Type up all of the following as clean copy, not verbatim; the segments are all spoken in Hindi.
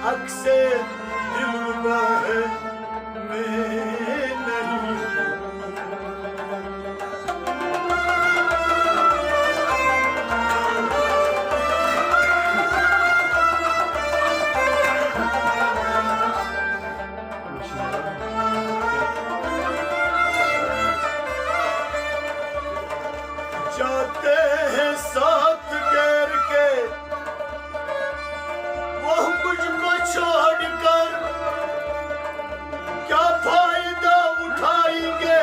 अक्से दिलरुबा है मैं नहीं। जाते हैं साथ गिर के वो मुझको छोड़कर, क्या फायदा उठाएंगे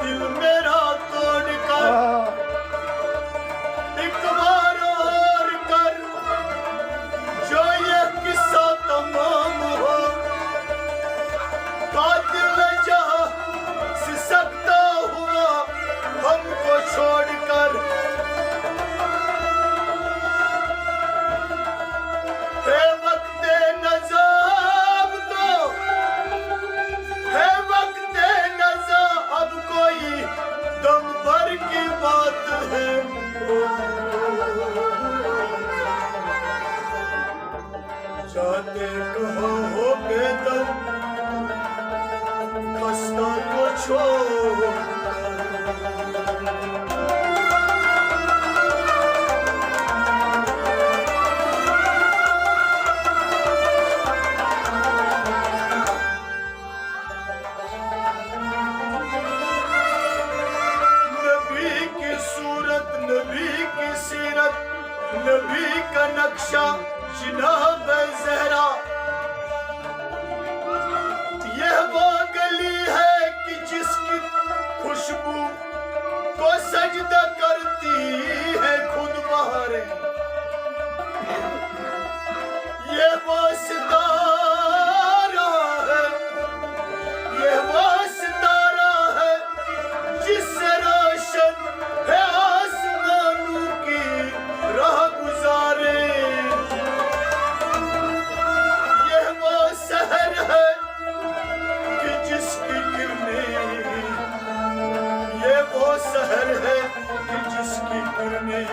दिल मेरा तोड़कर। एक बार और कर जो ये किस्सा तमाम हो, कातिल जा सिसकता हुआ हमको छोड़कर। है वक्त नज़ाब तो है वक्त नज़ाब, अब कोई दम भर की बात है। जाते कहो हो बेदम खस्ता को छोड़। नबी की सीरत, नबी का नक्शा जिनाब ज़हरा। यह वो गली है कि जिसकी खुशबू को सजदा करती है खुद बहारें। ये वो सितारा है, ये वो सितारा है जिससे रोशन है आसमानों की राह गुजारे। यह वो शहर है कि जिसकी किरणें, ये वो शहर है कि जिसकी किरणें